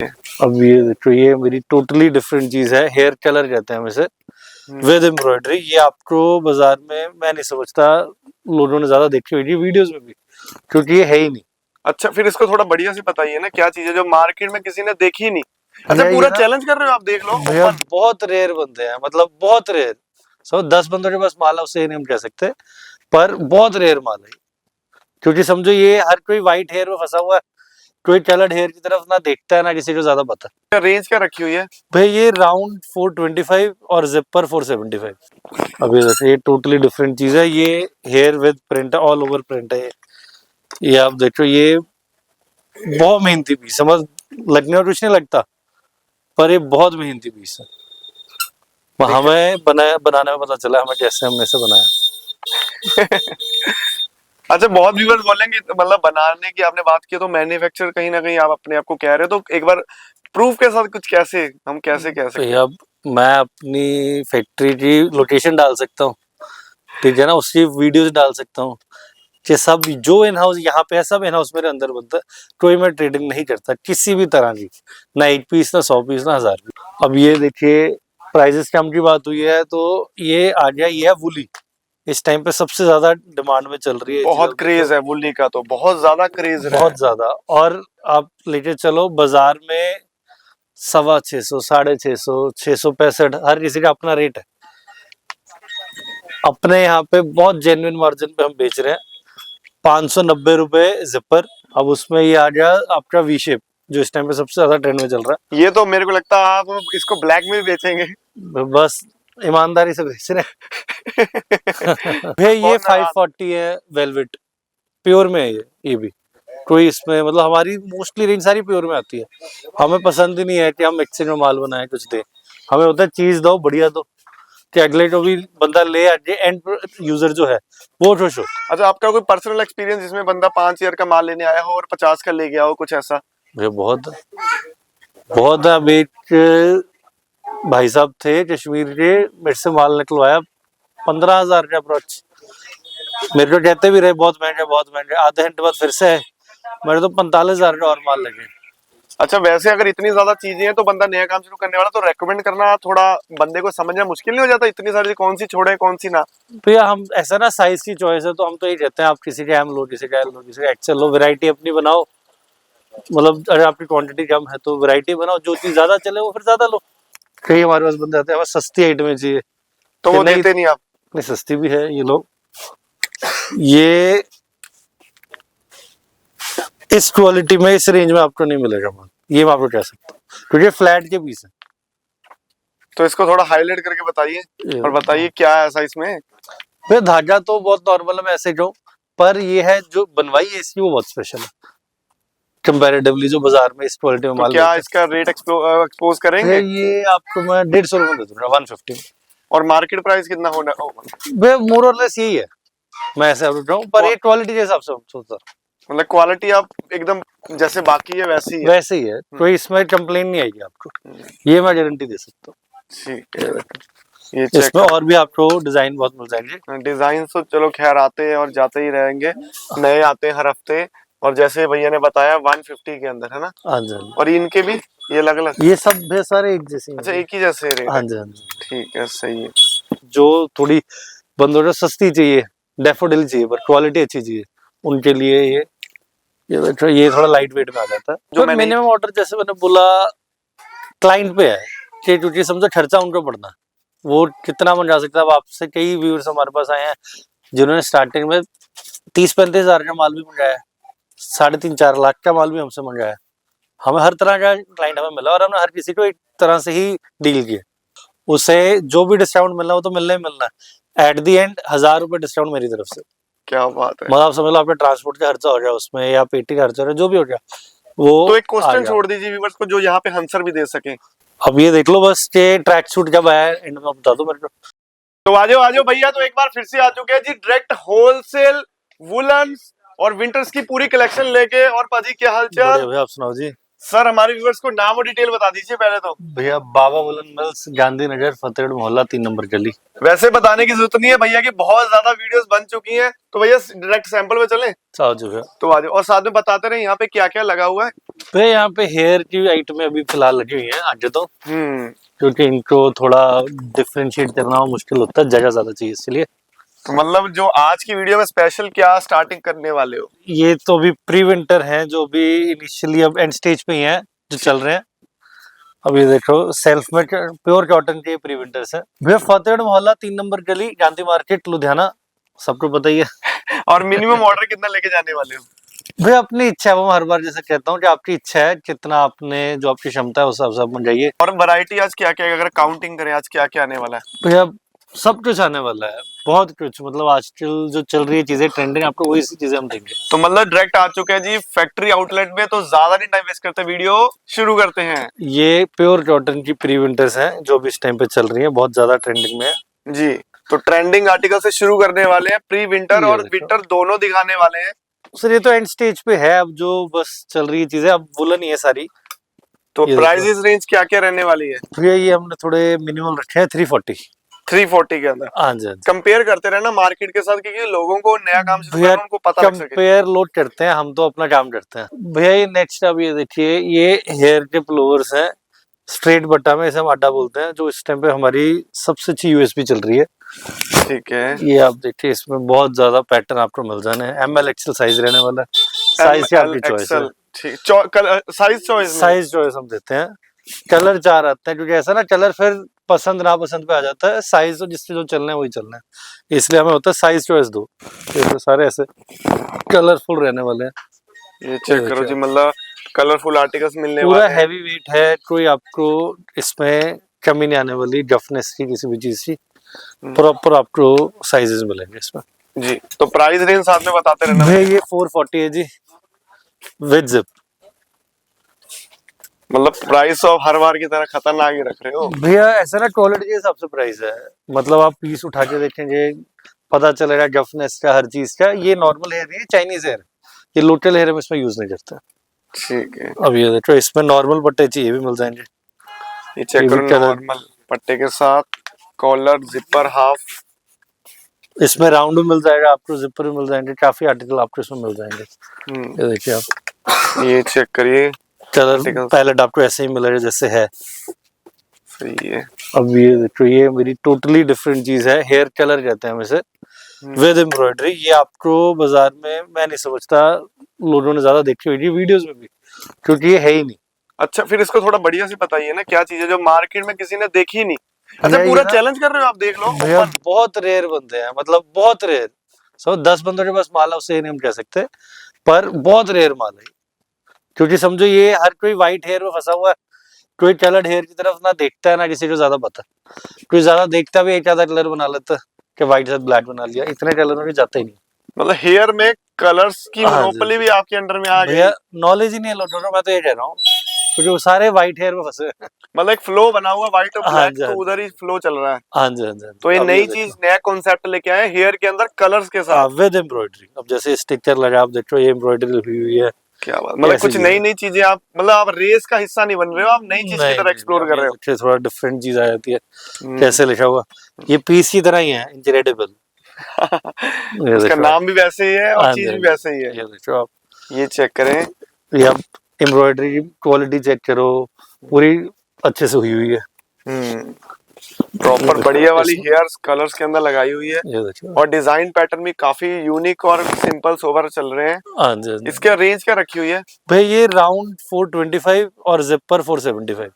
अब ये देखो, ये मेरी टोटली डिफरेंट चीज है, हेयर कलर कहते हैं हम इसे, विद एम्ब्रॉयडरी। ये आपको बाजार में मैं नहीं समझता लोगों ने ज्यादा देखी होगी वीडियोस में भी, क्योंकि ये है ही नहीं। अच्छा, फिर इसको थोड़ा बढ़िया से बताइए ना, क्या चीज है जो मार्केट में किसी ने देखी ही नहीं। अच्छा, ये पूरा ना चैलेंज कर रहे हो आप, देख लो भैया, ओपन। बहुत रेयर बंदे हैं, मतलब बहुत रेयर। 10 बंदों के पास माल है उससे नहीं हम कह सकते, पर बहुत रेयर माल है। क्योंकि समझो ये हर कोई व्हाइट हेयर में फंसा हुआ है, कोई कलर्ड हेयर की तरफ ना देखता है ना किसी को ज्यादा पता। रेंज क्या रखी हुई है भाई ये राउंड 425 और जिपर 475। अभी देखिए, ये टोटली डिफरेंट चीज है। ये हेयर विद प्रिंट है, ऑल ओवर प्रिंट है। ये आप देखो, ये बहुत मेहनती पीस, समझ लगने और कुछ नहीं लगता, पर ये बहुत मेहनती पीस है। हमें बनाने में पता चला हमें कैसे हमने इसे बनाया। अच्छा, बहुत व्यूअर्स बोलेंगे, मतलब बनाने की आपने बात की तो मैन्युफैक्चर कहीं ना कहीं आप अपने आप को कह रहे हो, तो एक बार प्रूफ के साथ कुछ कैसे हम कैसे कह सकते हैं? अब मैं अपनी फैक्ट्री की लोकेशन डाल सकता हूँ, ठीक है ना, उसकी वीडियोस डाल सकता हूँ कि सब जो इन हाउस यहाँ पे है सब इन हाउस मेरे अंदर बनता है। कोई मैं ट्रेडिंग नहीं करता किसी भी तरह की, ना 1 पीस, ना 100 पीस, ना 1000 पीस। अब ये देखिए, प्राइजेस कम की बात हुई है तो ये आ गया, ये है वुली। इस टाइम पे सबसे ज्यादा डिमांड में चल रही है। बहुत क्रेज है वुली का, तो बहुत ज्यादा क्रेज है, बहुत ज्यादा। और आप लेके चलो बाजार में 650, 650, 665, हर किसी का अपना रेट है। अपने यहाँ पे बहुत जेन्युइन मार्जिन पे हम बेच रहे हैं, 590 रुपए जिपर। अब उसमें ये आ गया आपका वी शेप, जो इस टाइम पे सबसे ज्यादा ट्रेंड में चल रहा ये तो मेरे को लगता है आप इसको ब्लैक में भी बेचेंगे। है। बस ईमानदारी से बेच रहे हैं। भैया ये बहुत नाराज। 540 है, वेलवेट प्योर में है ये भी। कोई इसमें मतलब हमारी मोस्टली रेंज सारी प्योर में आती है। हमें पसंद ही नहीं है कि हम एक्सचेंज में माल बनाए कुछ दे, हमें होता है चीज दो बढ़िया दो, कि अगले को भी बंदा ले आके एंड यूजर जो है वो खुश हो। अच्छा, आपका कोई पर्सनल एक्सपीरियंस जिसमें बंदा 5 ईयर का माल लेने आया हो और 50 का ले गया हो, कुछ ऐसा? भैया बहुत बहुत। अब एक भाई साहब थे कश्मीर के, मेरे से माल निकलवाया 15,000 का अप्रोच। मेरे को कहते भी रहे बहुत महंगे बहुत महंगे, आधे घंटे बाद फिर से है, मेरे तो 45,000 का और माल लगे। अच्छा, वैसे अगर इतनी ज्यादा चीजें हैं तो बंदा नया काम शुरू करने वाला तो रेकमेंड करना थोड़ा बंदे को समझना मुश्किल नहीं हो जाता, इतनी सारी कौन सी छोड़े कौन सी ना? भैया हम ऐसा ना, साइज की चॉइस है तो हम तो यही कहते हैं, आप किसी का एम लो, किसी का एल लो, किसी का एक्सएल लो, वैरायटी अपनी बनाओ। मतलब अगर आपकी क्वांटिटी कम है तो वैरायटी बनाओ, जो चीज ज्यादा चले वो फिर ज्यादा लो। कई हमारे पास बंदे आते हैं, हमें सस्ती आइटमें चाहिए, तो वो देते नहीं आप? नहीं सस्ती भी है, ये लो, ये इस क्वालिटी में इस रेंज में आपको नहीं मिलेगा माल, ये मैं आपको कह सकता हूँ, क्योंकि फ्लैट के पीस है। तो इसको थोड़ा हाईलाइट करके बताइए और बताइए क्या है ऐसा इसमें। फिर धागा तो बहुत नॉर्मल है, मैं ऐसे कहूँ, पर ये है जो बनवाई है इसकी वो बहुत स्पेशल है कंपैरेटिवली जो बाजार में इस क्वालिटी में तो माल क्या इसका रेट एक्सपोज करेंगे? ये आपको मैं 150 रुपए दे दूंगा, 150। और मार्केट प्राइस कितना होना? मोर और लेस यही है, मैं ऐसे बोल रहा हूँ, पर ये क्वालिटी के हिसाब से सोचता, मतलब क्वालिटी आप एकदम जैसे बाकी है वैसे ही है? वैसे ही है, कोई इसमें कंप्लेन नहीं आएगी आपको, ये मैं गारंटी दे सकता हूँ। ठीक है, ये इसमें और भी आपको डिजाइन बहुत मिल जाएंगे। डिजाइन तो चलो खैर आते हैं और जाते ही रहेंगे, नए आते हैं हर हफ्ते। और जैसे भैया ने बताया 150 के अंदर है ना? हाँ जी। और इनके भी ये अलग अलग? ये सब सारे एक जैसे। अच्छा, एक ही जैसे रेट? हाँ जी, हाँ जी। ठीक है, सही है। जो थोड़ी बंदों को सस्ती चाहिए, डेफोडिल चाहिए पर क्वालिटी अच्छी चाहिए, उनके लिए ये थोड़ा लाइट वेट में आ जाता है। जो मिनिमम ऑर्डर जैसे मैंने बोला क्लाइंट पे है कि क्योंकि समझो खर्चा उनको पड़ना, वो कितना मंगा सकता है। अब आपसे कई व्यूअर्स हमारे पास आए हैं जिन्होंने स्टार्टिंग में 30-35 हजार का माल भी मंगाया, 3.5-4 लाख का माल भी हमसे मंगाया। हमें हर तरह का क्लाइंट हमें मिला और हमने हर किसी को एक तरह से ही डील किया, उसे जो भी डिस्काउंट मिलना वो तो मिलना ही मिलना है। एट दी एंड 1000 रुपए डिस्काउंट मेरी तरफ से। क्या बात है। मतलब आप समझ लो, आपका ट्रांसपोर्ट का खर्चा हो गया उसमें, या पेटी का खर्चा हो गया, जो भी हो गया वो। तो एक क्वेश्चन छोड़ दीजिए व्यूअर्स को, जो यहाँ पे आंसर भी दे सके। अब ये देख लो बस के ट्रैक सूट जब आया एंड में बता दो मेरे को। तो आ जाओ भैया, तो एक बार फिर से आ चुके हैं जी डायरेक्ट होलसेल वुलन्स और विंटर्स की पूरी कलेक्शन लेके। और पाजी क्या हाल चाल? आप सुनाओ जी। सर हमारे व्यूअर्स को नाम और डिटेल बता दीजिए पहले तो। भैया बाबा वुलन मिल्स, गांधीनगर, फतेहगढ़ मोहल्ला, 3 नंबर गली। वैसे बताने की जरूरत नहीं है भैया की बहुत ज्यादा वीडियोस बन चुकी हैं, तो भैया डायरेक्ट सैंपल पे चलें। साजू है तो आ जाओ, और साथ में बताते रहे यहाँ पे क्या क्या लगा हुआ है। भैया। यहाँ पे हेयर की आइटमें अभी फिलहाल लगी हुई है आज तो, क्योंकि इनको थोड़ा डिफरेंशिएट करना मुश्किल होता है, जगह ज्यादा चाहिए इसलिए। तो मतलब जो आज की वीडियो में स्पेशल क्या स्टार्टिंग करने वाले हो? ये तो अभी प्री विंटर है, जो भी इनिशियली अब एंड स्टेज पे ही है, जो चल रहे हैं। अब ये देखो सेल्फ में प्योर कॉटन के प्री विंटर्स है भैया। फतेहगढ़ मोहल्ला, 3 नंबर गली, गांधी मार्केट, लुधियाना, सबको पता ही है। और मिनिमम ऑर्डर कितना लेके जाने वाले हो? भैया अपनी इच्छा है, वो हर बार जैसे कहता हूँ कि आपकी इच्छा है, कितना आपने, जो आपकी क्षमता है उस हिसाब से आप जाइए। और वैरायटी आज क्या क्या है, अगर काउंटिंग करें आज क्या क्या आने वाला है? भैया सब कुछ आने वाला है, बहुत कुछ। मतलब आजकल जो चल रही है चीजें ट्रेंडिंग, आपको वही सी चीजें हम देंगे। तो मतलब डायरेक्ट आ चुके हैं जी फैक्ट्री आउटलेट में, तो ज्यादा नहीं टाइम वेस्ट करते, वीडियो शुरू करते हैं। ये प्योर कॉटन की प्री विंटर्स हैं, जो भी इस टाइम पे चल रही है, बहुत ज्यादा ट्रेंडिंग में है जी। तो ट्रेंडिंग आर्टिकल से शुरू करने वाले हैं, प्री विंटर और विंटर दोनों दिखाने वाले हैं। सर ये तो एंड स्टेज पे है, अब जो बस चल रही है चीजें, अब वुलन ही है सारी। तो प्राइसेस रेंज क्या क्या रहने वाली है? भैया ये हमने थोड़े मिनिमम रखे हैं 340 के अंदर। हाँ जी। कंपेयर करते रहना मार्केट के साथ, क्योंकि लोगों को नया काम शुरू करना, उनको पता लग सके। कंपेयर लोड करते हैं हम, तो अपना काम करते हैं भैया। ये नेक्स्ट अब ये देखिए, ये हेयर के प्लोवर्स हैं, स्ट्रेट बट्टा में, इसे हम अड्डा बोलते हैं, जो इस टाइम पे हमारी सबसे अच्छी यूएसपी चल रही है। ठीक है। ये आप देखिए, इसमें बहुत ज्यादा पैटर्न आपको मिल जाने हैं। ML XL साइज रहने वाला है, साइज की आपकी चॉइस है। साइज चॉइस हम देते हैं। कलर 4 आते हैं, क्योंकि ऐसा ना कलर फिर पसंद ना पसंद पे आ जाता है, साइज तो जिससे जो चलना है वही चलना है, इसलिए हमें होता है साइज चॉइस दो। तो सारे ऐसे कलरफुल रहने वाले हैं। ये चेक करो जी, मतलब कलरफुल आर्टिकल्स मिलने पूरा वाले हैं। हैवी वेट है, कोई आपको इसमें कमी नहीं आने वाली, डफनेस की किसी भी चीज की। प्रॉपर आपको साइजेस मिलेंगे इसमें जी। तो प्राइस रेंज साथ में बताते रहना भैया। ये 440 है जी, विद जिप। मतलब प्राइस ऑफ हर बार की तरह खतरनाक ही रख रहे हो भैया। ऐसा ना क्वालिटी के हिसाब से प्राइस है, मतलब आप पीस उठा के देखेंगे, पता चलेगा डफनेस का, हर चीज का। ये नॉर्मल हेयर नहीं है, चाइनीज हेयर, ये लोकल हेयर हम इसमें यूज नहीं करते। ठीक है। अब ये देखो, इसमें नॉर्मल पट्टे चाहिए भी मिल जाएंगे। ये चेक करो, नॉर्मल पट्टे के साथ कॉलर, जिपर, हाफ। इसमें राउंड भी मिल जाएगा आपको, जिपर भी मिल जाएंगे, काफी आर्टिकल आपको इसमें मिल जाएंगे। ये देखिए आप, ये चेक करिए, कलर पैलेट आपको ऐसे ही मिलेगा जैसे है। सही है। अब ये देखो, ये मेरी टोटली डिफरेंट चीज है, हेयर कलर कहते हैं हम इसे, विद एम्ब्रॉयडरी। ये आपको बाजार में मैं नहीं समझता लोगों ने ज्यादा देखी हुई वीडियोस में भी, क्योंकि ये है ही नहीं। अच्छा, फिर इसको थोड़ा बढ़िया से बताइए ना, क्या चीज है जो मार्केट में किसी ने देखी नहीं? अच्छा, पूरा चैलेंज कर रहे हो आप, देख लो भैया। बहुत रेयर बंदे हैं, मतलब बहुत रेयर। 10 बंदों के पास माल है, उससे नहीं हम कह सकते, पर बहुत रेयर माल है। क्योंकि समझो, ये हर कोई व्हाइट हेयर में फंसा हुआ है, कोई कलर्ड हेयर की तरफ ना देखता है, ना किसी को ज्यादा पता। कोई ज्यादा देखता भी एक आधा कलर बना लेता है कि व्हाइट से ब्लैक बना लिया, इतने कलर में जाते ही नहीं। मतलब हेयर में कलर्स की मोनोपोली भी आपके अंडर में आ गई। भैया नॉलेज ही नहीं है लोगों को, मैं तो ये कह रहा हूँ, क्योंकि वो सारे व्हाइट हेयर में फंसे हैं। मतलब एक फ्लो बना हुआ व्हाइट और ब्लैक, तो उधर ही फ्लो चल रहा है। हाँ जी, हाँ जी। तो ये नई चीज, नया कॉन्सेप्ट लेके आए हेयर के अंदर कलर्स के साथ, विद एम्ब्रॉयडरी। अब जैसे स्टिकर लगा, आप देखो ये एम्ब्रॉयडरी हुई हुई है। क्या बात, मतलब कुछ नई नई चीजें आप, मतलब आप रेस का हिस्सा नहीं बन रहे हो, आप नई चीज की तरह एक्सप्लोर कर रहे हो। थोड़ा डिफरेंट चीज आ जाती है। कैसे लिखा हुआ, ये पीस की तरह ही है, इंक्रेडिबल। उसका नाम भी वैसे ही है और चीज भी वैसे ही है। ये देखो आप, ये चेक करें, ये आप एम्ब्रॉयडरी की क्वालिटी चेक करो, पूरी अच्छे से हुई हुई है। प्रॉपर बढ़िया वाली हेयर्स कलर्स के अंदर लगाई हुई है, और डिजाइन पैटर्न भी काफी यूनिक और सिंपल सोबर चल रहे हैं। हाँ जी। इसका रेंज क्या रखी हुई है भाई? ये राउंड 425 और जिपर 475।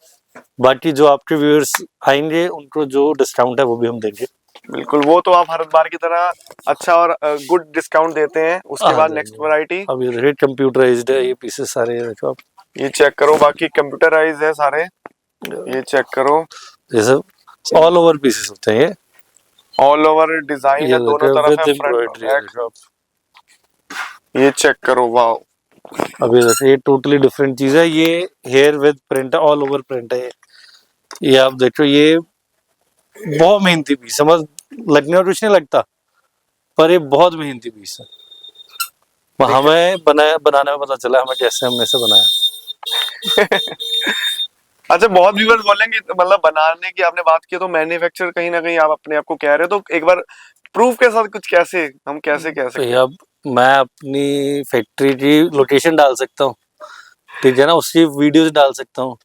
बाकी जो आपके व्यूअर्स आएंगे उनको जो डिस्काउंट है वो भी हम देंगे। बिल्कुल, वो तो आप हर बार की तरह अच्छा और गुड डिस्काउंट देते हैं। उसके बाद नेक्स्ट वैरायटी, अब ये कंप्यूटराइज्ड है, ये पीसेस सारे देखो आप, ये चेक करो, बाकी कंप्यूटराइज्ड है सारे। ये चेक करो, ये सब ऑल ओवर पीसेस होते हैं, ये ऑल ओवर डिजाइन है, दोनों तरफ है, फ्रंट बैक। ये चेक करो, वाओ। अब ये टोटली डिफरेंट चीज है, ये हेयर विद प्रिंट है, ऑल ओवर प्रिंट है। ये आप देखो, ये बहुत मेहनती पीस, समझ लगने में कुछ नहीं लगता, पर ये बहुत मेहनती पीस है। हमें बनाने में पता चला हमें कैसे हमने इसे बनाया। अच्छा, बहुत व्यूअर्स बोलेंगे मतलब बनाने की आपने बात की तो मैन्युफैक्चर कहीं ना कहीं आप अपने आप को कह रहे हो, तो एक बार प्रूफ के साथ कुछ कैसे हम कैसे कह सकते हैं? अब मैं अपनी फैक्ट्री की लोकेशन डाल सकता हूँ, ठीक है ना, उसकी वीडियोस डाल सकता हूँ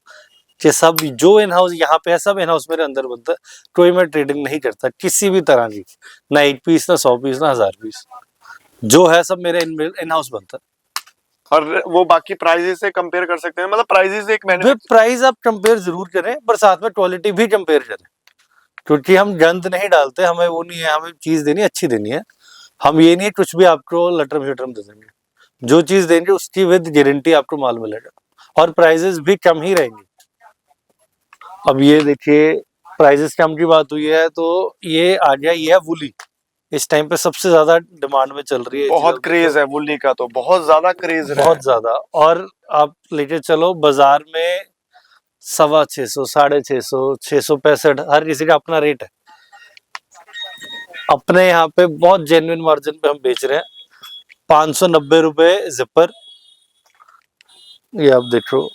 कि सब जो इन हाउस यहाँ पे है सब इन हाउस मेरे अंदर बनता है। कोई मैं ट्रेडिंग नहीं करता किसी भी तरह की, ना 1 पीस, ना 100 पीस, ना 1000 पीस, जो है सब मेरे इन हाउस बनता है। और वो बाकी प्राइजेस से कंपेयर कर सकते हैं, मतलब प्राइजेस एक वे प्राइस आप कंपेयर जरूर करें, पर साथ में क्वालिटी भी कंपेयर करें, क्योंकि हम गंद नहीं डालते, हमें वो नहीं है, हमें चीज देनी अच्छी देनी है। हम ये नहीं कुछ भी आपको लटरम शटरम दे देंगे, जो चीज देंगे उसकी विद गारंटी आपको माल मिलेगा, और प्राइजेस भी कम ही रहेंगे। अब ये देखिए, प्राइजेस कम की बात हुई है तो ये आ गया, ये है वुली, इस टाइम पे सबसे ज्यादा डिमांड में चल रही है, बहुत क्रेज है वुली का, तो बहुत ज्यादा क्रेज है, बहुत ज्यादा। और आप लेके चलो बाजार में 650, 650, 665, हर किसी का अपना रेट है। अपने यहाँ पे बहुत जेन्युइन मार्जिन पे हम बेच रहे हैं, 590 रुपए जिपर, ये आप देखो,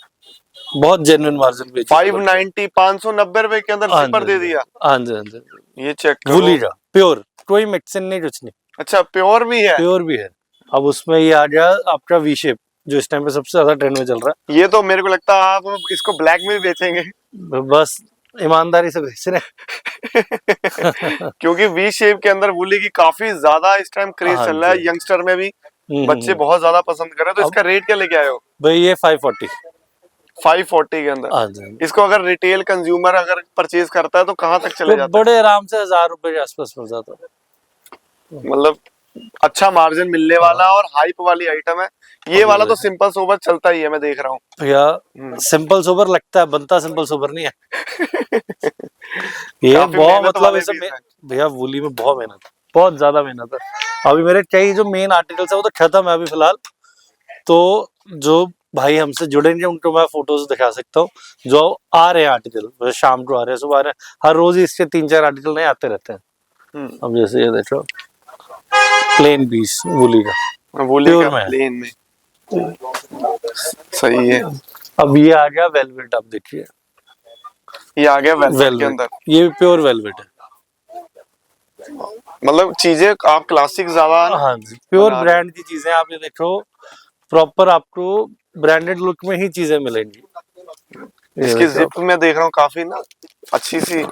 बहुत जेन्युइन मार्जिन बेच 590 590 रुपए के अंदर जिपर दे दिया। हाँ जी, हाँ जी, ये चेक करो, वुली का प्योर, कोई मिक्सिंग नहीं, कुछ नहीं, अच्छा प्योर भी है, प्योर भी है। अब उसमें ये आ गया आपका वी शेप, जो इस टाइम पे सबसे ज्यादा ट्रेंड में चल रहा ये तो मेरे को लगता है आप इसको ब्लैक में भी बेचेंगे। है, बस ईमानदारी से बेच रहे हैं। क्योंकि वी शेप के अंदर वुली की काफी ज्यादा इस टाइम क्रेज हाँ चल रहा है, जी। यंगस्टर में भी बच्चे बहुत ज्यादा पसंद कर रहे हैं, तो इसका रेट क्या लेके आए हो? भाई ये 540। 540 के अंदर। हाँ जी। इसको अगर रिटेल कंज्यूमर अगर परचेज करता है तो कहाँ तक चले तो जाता बड़े आराम से 1000 रुपए के आसपास मिल जाता है। है? मतलब अच्छा मार्जिन मिलने वाला और हाइप वाली आइटम है। ये वाला तो सिंपल सोबर चलता ही है, मैं देख रहा हूँ भैया। सिंपल सोबर लगता है, बनता सिंपल सोबर नहीं है। ये काफी बहुत मेहनत मतलब वाले इसे पीस हैं। भैया वुली में बहुत मेहनत है, बहुत ज्यादा मेहनत है। अभी मेरे कई जो मेन आर्टिकल्स है वो तो खत्म है अभी फिलहाल, तो जो भाई हमसे जुड़ेंगे उनको मैं फोटोज दिखा सकता हूँ, जो आ रहे हैं आर्टिकल, शाम को आ रहे हैं, सुबह आ रहे हैं, हर रोज इसके 3-4 आर्टिकल नए आते रहते हैं। अब जैसे ये देखो, प्लेन पीस वुली का, वुली प्योर का में है। प्लेन में सही है। अब ये आ गया वेलवेट, आप देखिए, ये आ गया वेलवेट के अंदर, ये प्योर वेलवेट है। मतलब चीजें आप क्लासिक ज्यादा ना हाँ जी, प्योर बना रहे ब्रांड की चीजें आप ये देखो, प्रॉपर आपको ब्रांडेड लुक में ही चीजें मिलेंगी। हो। इसकी जिप में देख रहा हूँ काफी ना अच्छी सी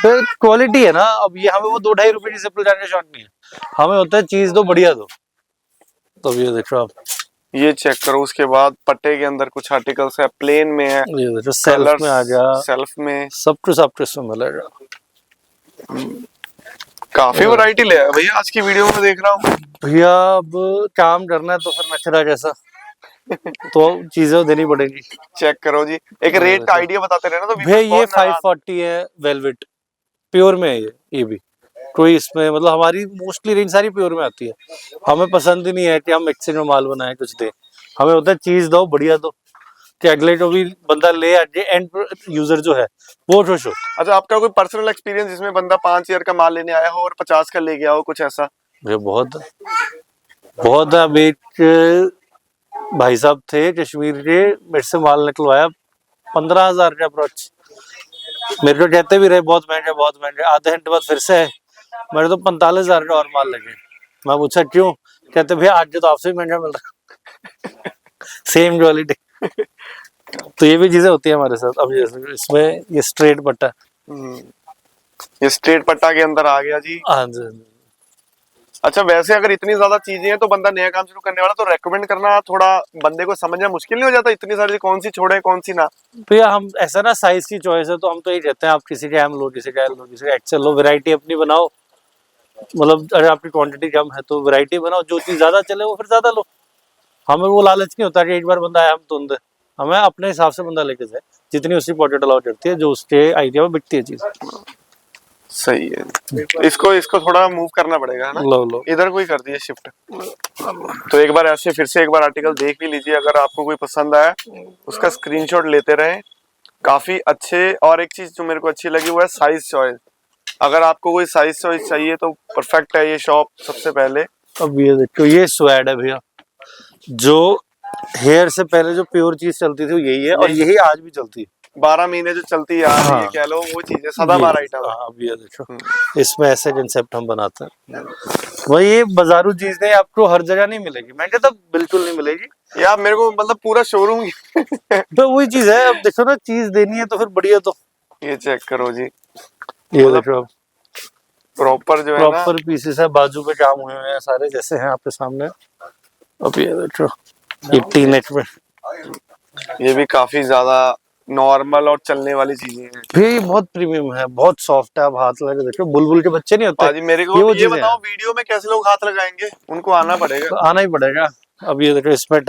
क्वालिटी है ना। अब ये हमें वो 2-2.5 रुपए की जिप लगाने का शौक नहीं है, हमें होता है चीज दो बढ़िया दो। तो ये देखो आप, ये चेक करो। उसके बाद पट्टे के अंदर कुछ आर्टिकल्स है, प्लेन में है, ये देखो सेल्फ में आ गया, सेल्फ में सब कुछ आपको इसमें मिलेगा। काफी वैरायटी ले आया भैया आज की वीडियो में देख रहा हूँ। भैया अब काम करना है तो फिर नखरा कैसा, तो चीजें देनी पड़ेगी। चेक करो जी, एक रेट का आइडिया बताते रहे ना तो भैया ये 540 है वेलवेट, प्योर में है ये भी, कोई इसमें मतलब हमारी मोस्टली रेंज सारी प्योर में आती है। हमें पसंद ही नहीं है कि हम मिक्सिंग में माल बनाए कुछ दे, हमें होता है चीज दो बढ़िया दो, कि अगले जो भी बंदा ले आके एंड यूजर जो है वो खुश हो। अच्छा, आपका कोई पर्सनल एक्सपीरियंस जिसमें बंदा 5 ईयर का माल लेने आया हो और 50 का ले गया हो, कुछ ऐसा? भैया बहुत बहुत। अब एक भाई साहब थे कश्मीर के, मेरे से माल निकलवाया 15,000 का अप्रोच, मेरे को कहते भी रहे बहुत महंगा बहुत महंगा, आधे घंटे बाद फिर से है, मेरे तो 45,000 का और माल लगे। मैं पूछा क्यों, कहते भैया आज तो आपसे भी महंगा मिल रहा। Same quality. तो ये भी चीजें होती है हमारे साथ। अब जैसे इसमें ये स्ट्रेट पट्टा, ये स्ट्रेट पट्टा के अंदर आ गया जी। हाँ जी। अच्छा, वैसे अगर इतनी ज्यादा चीजें हैं तो बंदा नया काम शुरू करने वाला तो रेकमेंड करना थोड़ा बंदे को समझना मुश्किल नहीं हो जाता, इतनी सारी कौन सी छोड़े कौन सी ना? भैया हम ऐसा ना, साइज की चॉइस है तो हम तो यही कहते हैं, आप किसी का एम लो, किसी का एल लो, किसी का एक्सएल लो, वैरायटी अपनी बनाओ। मतलब अगर आपकी क्वांटिटी कम है तो वैरायटी बनाओ, जो चीज ज्यादा चले वो फिर ज्यादा लो। हमें वो लालच नहीं होता कि एक बार बंदा आया हम तुरंत दे, हमें अपने हिसाब से बंदा लेके जाए, जितनी उसकी पॉकेट अलाउ करती है, जो उसके आइडिया में बिकती है चीज। सही है। इसको थोड़ा मूव करना पड़ेगा ना, लो इधर कोई कर दिए शिफ्ट। तो एक बार ऐसे फिर से एक बार आर्टिकल देख भी लीजिए, अगर आपको कोई पसंद आया उसका स्क्रीनशॉट लेते रहें। काफी अच्छे। और एक चीज जो मेरे को अच्छी लगी वो है साइज चॉइस। अगर आपको कोई साइज चॉइस चाहिए तो परफेक्ट है ये शॉप सबसे पहले। अब ये देखो, ये स्वेड है भैया, जो हेयर से पहले जो प्योर चीज चलती थी वो यही है और यही आज भी चलती है। 12 महीने जो चलती है यार, ये कह लो वो चीज है, सदाबहार आइटम है। अब ये देखो इसमें ऐसे कंसेप्ट हम बनाते हैं। वही ये बाजारू चीज नहीं, आपको हर जगह नहीं मिलेगी, मैंने तो बिल्कुल नहीं मिलेगी यार मेरे को मतलब पूरा शोरूम तो वही चीज है। अब देखो ना, चीज देनी है तो फिर बढ़िया। तो ये चेक करो जी, ये देखो प्रॉपर जो है ना, प्रॉपर पीसेस है, बाजू पे काम हुए हैं सारे, जैसे हैं आपके सामने। अब ये देखो ये टीनेज में, ये भी काफी ज्यादा नॉर्मल और चलने वाली चीजें हैं। भी बहुत प्रीमियम है, बहुत सॉफ्ट है। आप हाथ लगा देखो, बुलबुल के बच्चे नहीं होते। पाजी मेरे को ये बताओ, वीडियो में कैसे लोग हाथ लगाएंगे? उनको आना पड़ेगा। तो आना ही पड़ेगा। अब ये देखो इसमें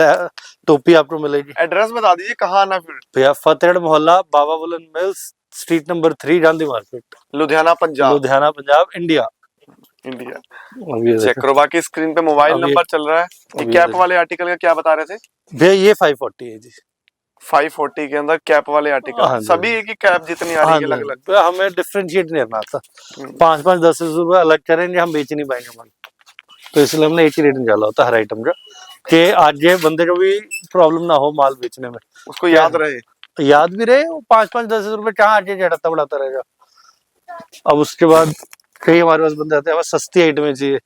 टोपी आपको मिलेगी। एड्रेस बता दीजिए कहाँ आना फिर। भैया Fatehgarh Mohalla, Baba Bulan mills, street number 3, Gandhi market, Ludhiana Punjab. Ludhiana Punjab, India. India check करो। बाकी स्क्रीन पे मोबाइल नंबर चल रहा है। ये कैप वाले आर्टिकल का क्या बता रहे थे भैया? ये 540 है जी। 540 के अंदर कैप वाले आर्टिकल, सभी एक ही कैप जितनी आ रही है अलग अलग। हमें डिफरेंशिएट नहीं करना था। 5-5, 10 रुपए अलग करेंगे, हम बेच नहीं पाएंगे माल। तो इसलिए हमने एक ही रेट निकाला होता हर आइटम का, कि आज ये बंदे को भी प्रॉब्लम ना हो माल बेचने में, उसको याद रहे, याद भी रहे। 5-5, 10 रुपए कहाँ आगे चढ़ाता बढ़ाता रहेगा। अब उसके बाद कई हमारे पास बंदे आते हैं, हमें सस्ती आइटमें चाहिए,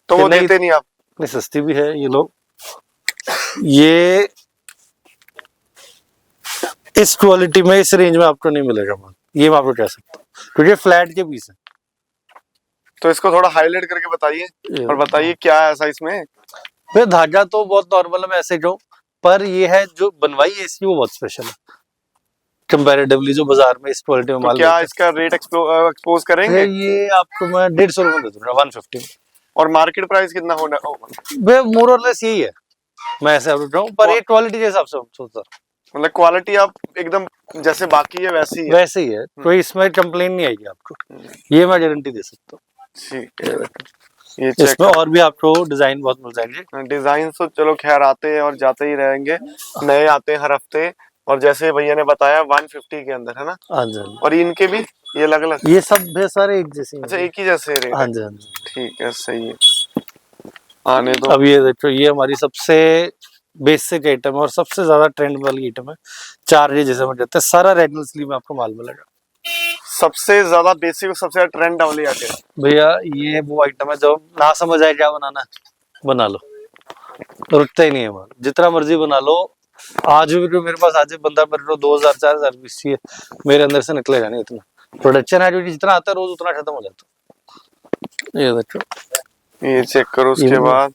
तो वो देते नहीं आप? नहीं, सस्ती भी है ये लोग। ये इस क्वालिटी में, इस रेंज में आपको नहीं मिलेगा माल, ये मैं आपको कह सकता हूँ, क्योंकि फ्लैट के पीस है। तो इसको थोड़ा हाईलाइट करके बताइए, और बताइए क्या है ऐसा इसमें। फिर धागा तो बहुत नॉर्मल है, मैं ऐसे कहूँ, पर ये है जो बनवाई है इसकी वो बहुत स्पेशल है कंपैरेटिवली जो बाजार में इस क्वालिटी में माल। क्या इसका रेट एक्सपोज करेंगे? ये आपको मैं 150 रुपए दे दूंगा, 150। और मार्केट प्राइस कितना होना? मोर और लेस यही है, मैं ऐसे बोल रहा हूँ, पर ये क्वालिटी के हिसाब से सोचता, मतलब क्वालिटी आप एकदम जैसे बाकी है वैसे ही है। वैसे ही है, कोई इसमें कंप्लेन नहीं आएगी आपको, ये मैं गारंटी दे सकता हूँ। ठीक है, ये इसमें और भी आपको डिजाइन बहुत मिल जाएंगे। डिजाइन तो चलो खैर आते हैं और जाते ही रहेंगे, नए आते हैं हर हफ्ते। और जैसे भैया ने बताया 150 के अंदर है ना? हाँ जी। और इनके भी ये अलग अलग, ये सब सारे एक जैसे। अच्छा एक ही जैसे रेट? हाँ जी, हाँ जी। ठीक है, सही है, आने दो। अब ये देखो, ये हमारी सबसे बेसिक आइटम है और सबसे ज्यादा ट्रेंड वाली आइटम है। 4 ये जैसे जाते हैं, सारा रेगुलर स्लीव में आपको माल मिलेगा। सबसे ज्यादा बेसिक और सबसे ज्यादा ट्रेंड वाली आइटम भैया, ये वो आइटम है जो ना समझ आए क्या बनाना बना लो, रुकता ही नहीं है माल, जितना मर्जी बना लो। आज भी मेरे पास आज बंदा मेरे को 2000-4000 पीस चाहिए, मेरे अंदर से निकलेगा नहीं इतना। प्रोडक्शन है जो जितना आता है रोज उतना खत्म हो जाता है। ये देखो, ये चेक करो। उसके बाद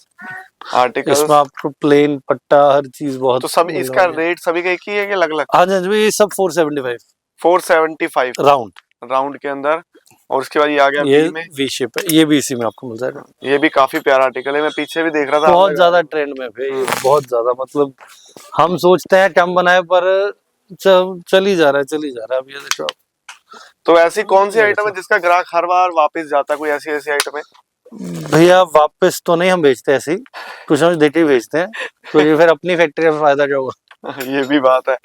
आर्टिकल, इसमें आपको प्लेन पट्टा हर चीज बहुत। तो सब इसका रेट सभी का एक ही है कि अलग अलग? हाँ जी, ये सब 475 राउंड के अंदर। और उसके बाद ये आ गया ये वी में, वी शेप है, ये भी इसी में आपको मिल जाएगा। ये भी काफी प्यारा आर्टिकल है, मैं पीछे भी देख रहा था, बहुत ज्यादा ट्रेंड में भाई, बहुत ज्यादा। मतलब हम सोचते हैं कम बनाए, पर चल ही जा रहा है। अब ये देखो, तो ऐसी कौन सी आइटम है जिसका ग्राहक हर बार वापस जाता है? कोई ऐसी ऐसी आइटम है? भैया वापस तो नहीं हम बेचते, ऐसी कुछ हम देके ही बेचते हैं, तो ये फिर अपनी फैक्ट्री में फायदा क्या होगा। ये भी बात है।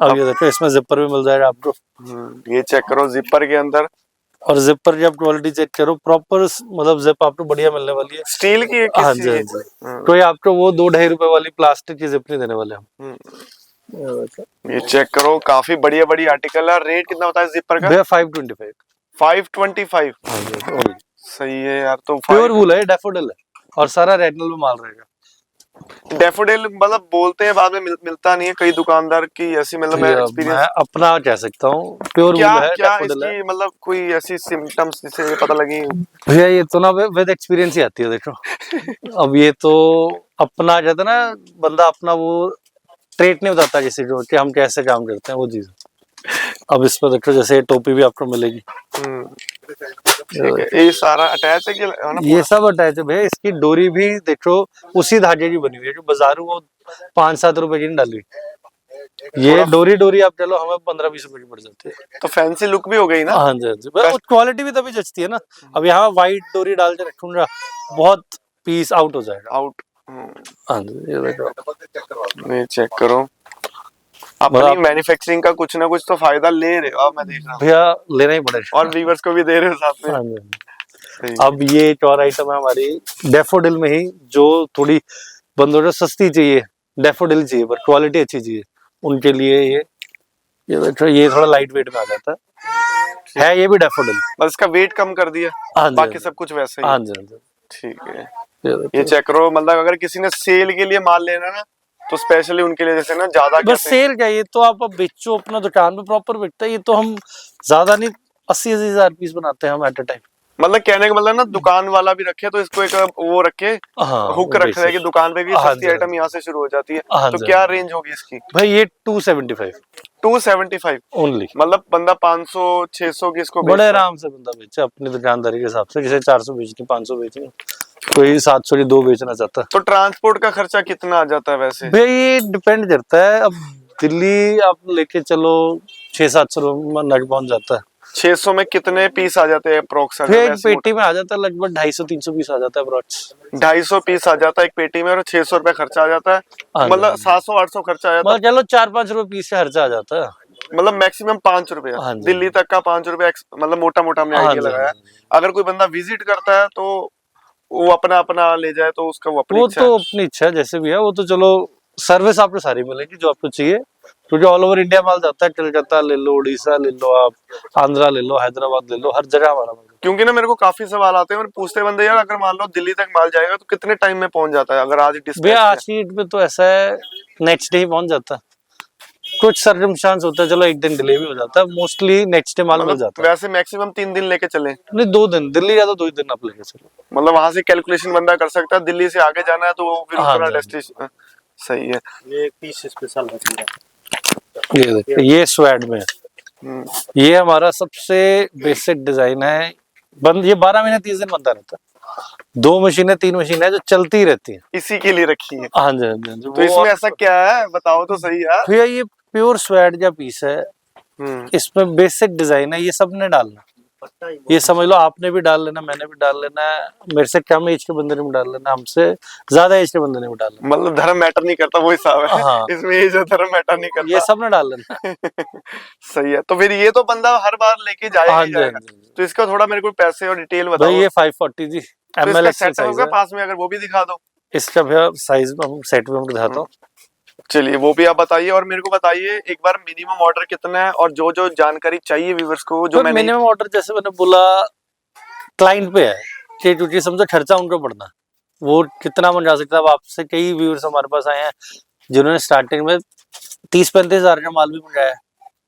अब ये देखो, इसमें जिपर भी मिल जाएगा आपको। ये चेक करो, जिपर के अंदर। और जिपर की आप क्वालिटी चेक करो, प्रॉपर मतलब जिप आपको बढ़िया मिलने वाली है, स्टील की। हाँ जी, हाँ जी। कोई आपको वो 2-2.5 रुपए वाली प्लास्टिक की जिप नहीं देने वाले हम। ये चेक करो, काफी बढ़िया बढ़िया आर्टिकल है। रेट कितना होता है जिपर का? 525। 525? हाँ जी, सही है यार। तो प्योर वूल है, डैफोडिल है, और सारा रेडनल में माल रहेगा। डैफोडिल मतलब बोलते हैं, बाद में मिलता नहीं है, कई दुकानदार की ऐसी, मतलब मैं मैं अपना कह सकता हूँ, प्योर वूल है, क्या डैफोडिल है। इसकी मतलब कोई ऐसी सिम्टम्स जिससे पता लगी? भैया ये तो ना विद एक्सपीरियंस ही आती है, देखो। अब ये तो अपना कहते ना, बंदा अपना वो ट्रेट नहीं बताता किसी को कि हम कैसे काम करते हैं, वो चीज। अब इस पर देखो, जैसे टोपी भी आपको मिलेगी। ठीक है, ये सारा अटैच है कि? ये सब अटैच है भैया। इसकी डोरी भी देखो उसी धागे की बनी हुई है, जो बाजारू वो 5-7 रुपए की नहीं डाली। ये डोरी आप चलो हमें 15-20 रुपए की पड़ जाती है। तो फैंसी लुक भी हो गई ना? हाँ जी, हाँ जी। क्वालिटी भी तभी जचती है ना। अब यहाँ व्हाइट डोरी डाल के रखूंगा, बहुत पीस आउट हो जाएगा। आउट। हाँ जी, ये देखो, ये चेक करो। अपनी मैन्युफैक्चरिंग का कुछ ना कुछ तो फायदा ले रहे हो, मैं देख रहा हूँ भैया, लेना ही पड़ेगा, और व्यूअर्स को भी दे रहे हो साथ में। हाँ जी। अब ये एक और आइटम है हमारी डैफोडिल में ही, जो थोड़ी बंदों को सस्ती चाहिए, डैफोडिल चाहिए पर क्वालिटी अच्छी चाहिए उनके लिए ये थोड़ा लाइट वेट में आ जाता है ये भी डैफोडिल। बस इसका वेट कम कर दिया, हाँ जी, बाकी सब कुछ वैसे ही। हाँ जी, हाँ जी। ठीक है, ये चेक करो। मतलब अगर किसी ने सेल के लिए माल लेना ना तो स्पेशली उनके लिए जैसे ना ज्यादा बस सेल क्या, ये तो आप अब बेचो अपना दुकान पे प्रॉपर बिकता है। ये तो हम ज्यादा नहीं 80-80 हजार पीस बनाते हैं हम एट अ टाइम। मतलब कहने का मतलब ना दुकान वाला भी रखे तो इसको एक वो रखे, हाँ, हुक रख रहे कि दुकान पे भी हाँ सस्ती जी, आइटम यहाँ से शुरू हो जाती है। हाँ तो जी, क्या रेंज होगी इसकी? भाई ये 275 275 ओनली। मतलब बंदा 500-600 की इसको बड़े बेचता है। आराम से बंदा बेचे अपनी दुकानदारी के हिसाब से, जैसे 400 बेचनी 500 बेचनी, कोई 700 की 2 बेचना चाहता है। तो ट्रांसपोर्ट का खर्चा कितना आ जाता है वैसे? भाई ये डिपेंड करता है। अब दिल्ली आप लेके चलो 600-700 रुपये में नग पहुंच जाता है। 600 में कितने पीस आ जाते हैं अप्रोक्स? फिर एक पेटी में आ जाता है लगभग 250-300 पीस आ जाता है अप्रोक्स। 250 पीस आ जाता है एक पेटी में और 600 रुपए खर्चा आ जाता है। हाँ जी, मतलब 700-800 खर्चा आ जाता है। मतलब चलो 4-5 रुपए पीस से खर्चा आ जाता है। मतलब मैक्सिमम 5 रुपया, हाँ जी, दिल्ली तक का 5 रुपया मतलब मोटा मोटा हमने हाँ आइडिया जी, लगाया। हाँ जी। अगर कोई बंदा विजिट करता है तो वो अपना अपना ले जाए तो उसका वो अपनी वो इच्छा तो है। अपनी इच्छा है, जैसे भी है वो तो चलो सर्विस आपको सारी मिलेगी जो आपको चाहिए, क्योंकि ऑल ओवर इंडिया माल जाता है। कलकत्ता ले लो, उड़ीसा ले लो, आप आंध्रा ले लो, हैदराबाद ले लो, हर जगह हमारा माल। क्योंकि ना मेरे को काफी सवाल आते हैं और पूछते बंदे यार अगर मान लो दिल्ली तक माल जाएगा तो कितने टाइम में पहुंच जाता है अगर आज भैया डिस्पैच आज की डेट में तो ऐसा है नेक्स्ट डे ही पहुंच जाता है। कुछ सर्कमस्टांस होता है चलो एक दिन डिले भी हो जाता है, मोस्टली नेक्स्ट डे माल मिल मतलब जाता है। वैसे मैक्सिमम 3 दिन लेके चले? नहीं 2 दिन, दिल्ली जा तो 2 ही दिन आप लेके चलो। मतलब वहां से कैलकुलेशन बंदा कर सकता है, दिल्ली से आगे जाना है तो वो फिर हाँ अपना जी। डेस्टिनेशन। सही है। ये एक पीस स्पेशल होती है। ये देखिए ये स्वेड में है। ये हमारा सबसे बेसिक डिजाइन है। बंद ये 12 महीने 30 दिन बनता रहता है। 2 मशीनें 3 मशीनें हैं जो चलती रहती हैं। इसी के लिए रखी है। हाँ जी, हाँ जी, हाँ जी। तो इसमें ऐसा क्या है बताओ तो सही यार। भैया ये प्योर स्वेड का पीस है। इसमें बेसिक डिजाइन है, ये सबने डालना। ये समझ लो आपने भी डाल लेना, मैंने भी डाल लेना, मेरे से कम एज के बंदे ने भी डाल लेना, हमसे ज्यादा एज के बंदे ने भी डाल लेना। मतलब धर्म मैटर नहीं करता, वो हिसाब है। हाँ। इसमें ये जो धर्म मैटर नहीं करता, ये सबने डाल लेना। सही है। तो फिर ये तो बंदा हर बार लेके जाएगा हाँ ही जी, हाँ जाएगा। जी। तो इसका थोड़ा मेरे को पैसे और डिटेल भाई बताओ। ये 540 जी तो ML इसका एक्सेल सेट साइज होगा है। पास में, अगर वो भी दिखा दो। इसका भैया साइज हम सेट में हम दिखाता हूँ। चलिए वो भी आप बताइए और मेरे को बताइए एक बार मिनिमम ऑर्डर कितना है और जो जो जानकारी चाहिए व्यूअर्स को जो मैंने मिनिमम ऑर्डर जैसे मैंने बोला क्लाइंट पे है कि क्योंकि समझो खर्चा उनको पड़ना, वो कितना बन जा सकता है। अब आपसे कई व्यूअर्स हमारे पास आए हैं जिन्होंने स्टार्टिंग में 30-35 हजार का माल भी मंगाया,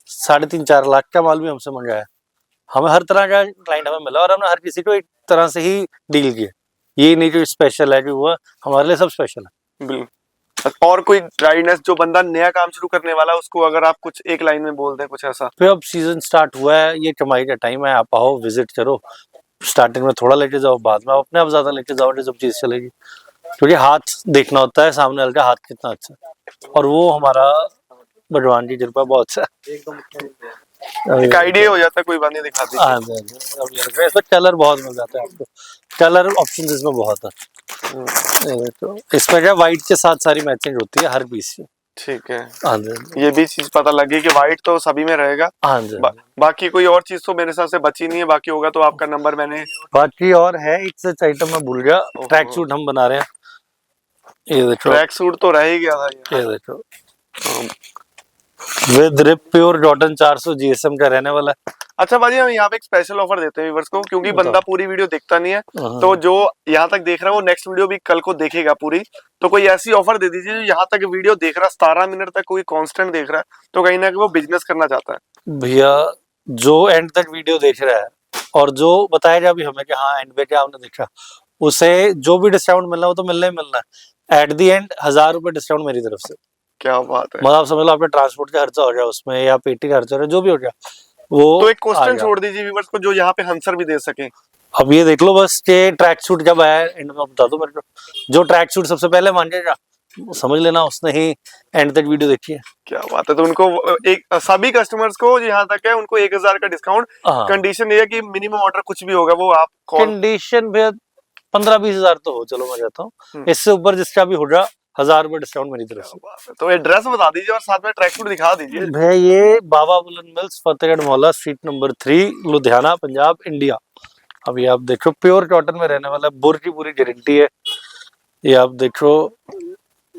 3.5-4 लाख का माल भी हमसे मंगाया। हमें हर तरह का क्लाइंट हमें मिला और हमने हर किसी को एक तरह से ही डील किया। ये नहीं जो स्पेशल है कि वो हमारे लिए सब स्पेशल है। बिल्कुल। और कोई गाइडेंस जो बंदा नया काम शुरू करने वाला है उसको अगर आप कुछ एक लाइन में बोल दें कुछ ऐसा। फिर अब सीजन स्टार्ट हुआ है, ये कमाई का टाइम है, आप आओ विजिट करो। स्टार्टिंग में थोड़ा लेके जाओ, बाद में अपने आप ज्यादा लेके जाओ, जब चीज चलेगी। क्योंकि हाथ देखना होता है सामने वाले का हाथ कितना अच्छा है, और वो हमारा भगवान की कृपा बहुत अच्छा है। एक आइडिया हो जाता है, कोई बात नहीं, दिखा दीजिए। हाँ जी, अब ये देखो, इसमें कलर बहुत मिल जाता है आपको, कलर ऑप्शन इसमें बहुत है। तो इसमें क्या व्हाइट के साथ सारी मैचिंग होती है हर पीस की। ठीक है। हाँ जी, ये भी चीज पता लगी कि व्हाइट तो सभी में रहेगा। हाँ जी। बाकी कोई और चीज तो मेरे हिसाब से बची नहीं है, बाकी होगा तो आपका नंबर मैंने। बाकी और है एक सच आइटम मैं भूल गया, ट्रैक सूट हम बना रहे हैं। ये देखो ट्रैक सूट तो रह ही गया था ये देखो with rib pure cotton 400 GSM का रहने वाला है। अच्छा बाजी, हम यहाँ पे एक स्पेशल ऑफर देते हैं व्यूअर्स को, क्योंकि बंदा पूरी वीडियो देखता नहीं है, तो जो यहाँ तक देख रहा है वो नेक्स्ट वीडियो भी कल को देखेगा पूरी। तो कोई ऐसी ऑफर दे दीजिए जो यहाँ तक वीडियो देख रहा है 17 मिनट तक कोई कांस्टेंट देख रहा है, तो कहीं ना कहीं वो बिजनेस करना चाहता है। भैया जो एंड तक वीडियो देख रहा है और जो बताएगा भी हमें कि हाँ एंड पे क्या हमने देखा, उसे जो भी डिस्काउंट मिलना वो तो मिलना ही मिलना है। एट दी एंड 1000 रुपए डिस्काउंट मेरी तरफ से। क्या बात है। मतलब आप समझ लो आपका ट्रांसपोर्ट का खर्चा हो गया उसमें, या पेटी का खर्चा हो गया, जो भी हो गया वो। तो एक क्वेश्चन छोड़ दीजिए व्यूअर्स को जो यहाँ पे आंसर भी दे सके। अब ये देख लो बस के ट्रैक सूट जब आया एंड में बता दो मेरे को, जो ट्रैक सूट सबसे पहले मांगेगा समझ लेना उसने ही एंड तक वीडियो देखी है। क्या बात है। तो उनको एक सभी कस्टमर्स को यहाँ तक है उनको 1000 का डिस्काउंट। कंडीशन ये है कि मिनिमम ऑर्डर कुछ भी होगा वो आप कंडीशन भैया 15-20 हजार तो हो, चलो मैं कहता हूँ इससे ऊपर जिसका भी होगा 1000 रुपए डिस्काउंट मेरी तरफ से। तो एड्रेस बता दीजिए और साथ में ट्रैक सूट दिखा दीजिए। भैया ये बाबा बुलन मिल्स फतेहगढ़ मोहल्ला street number 3 Ludhiana Punjab India. अभी आप देखो प्योर कॉटन में रहने वाला, बुर की पूरी गारंटी है। ये आप देखो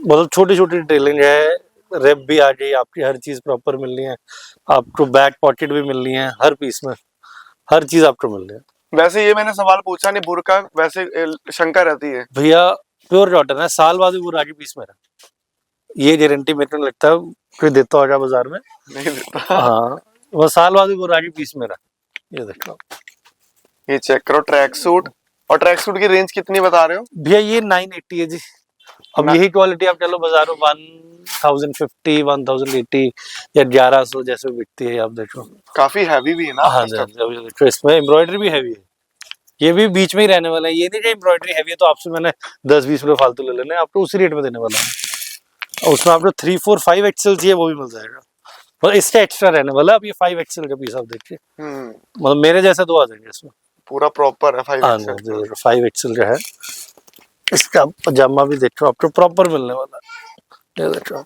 मतलब छोटी छोटी डिटेलिंग है, रेप भी आ गई आपकी, हर चीज प्रॉपर मिल रही है आपको, बैक पॉकेट भी मिल रही है, हर पीस में हर चीज आपको मिल रही है। वैसे ये मैंने सवाल पूछा नहीं, बुर्का वैसे शंका रहती है। भैया प्योर कॉटन है, साल बाद भी वो रागी पीस मेरा, ये गारंटी मेरे को लगता है कोई देता होगा बाजार में, नहीं देता। हाँ वो साल बाद भी वो रागी पीस मेरा। ये देखो, ये चेक करो ट्रैक सूट, और ट्रैक सूट की रेंज कितनी बता रहे हो? भैया ये 980 है जी। अब यही क्वालिटी आप चलो बाजार में 1050, 1080 या 1100 जैसे बिकती है, आप देखो। काफी हैवी भी है ना हाँ आपका जी, stuff? अभी देखो इसमें एम्ब्रॉयडरी भी हैवी है, ये भी बीच में ही रहने वाला है, ये नहीं कि एम्ब्रॉयडरी हैवी है तो आपसे मैंने 10-20 रुपए फालतू ले लेने, आपको उसी रेट में देने वाला है। और उसमें आपको 3, 4, 5 एक्सएल चाहिए वो भी मिल जाएगा, और इससे एक्स्ट्रा रहने वाला है। अब ये 5 एक्सएल का पीस आप देखिए, मतलब मेरे जैसे 2 आ जाएंगे इसमें। पूरा प्रॉपर है 5 हाँ XL। जी, 5 एक्सएल का है। इसका पजामा भी देखो आपको प्रॉपर मिलने वाला है, ये देखो।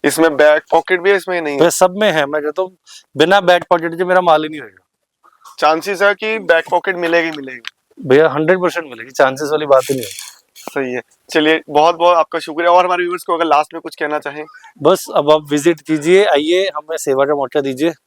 इसमें बैक पॉकेट भी है, इसमें नहीं है? वह सब में है, मैं कहता हूँ बिना बैक पॉकेट के मेरा माल ही नहीं रहेगा। चांसेस है कि बैक पॉकेट मिलेगी मिलेगी? भैया 100% मिलेगी, चांसेस वाली बात ही नहीं है। सही है, चलिए बहुत बहुत आपका शुक्रिया। और हमारे व्यूअर्स को अगर लास्ट में कुछ कहना चाहें? बस अब आप विजिट कीजिए, आइए, हमें सेवा का मौका दीजिए।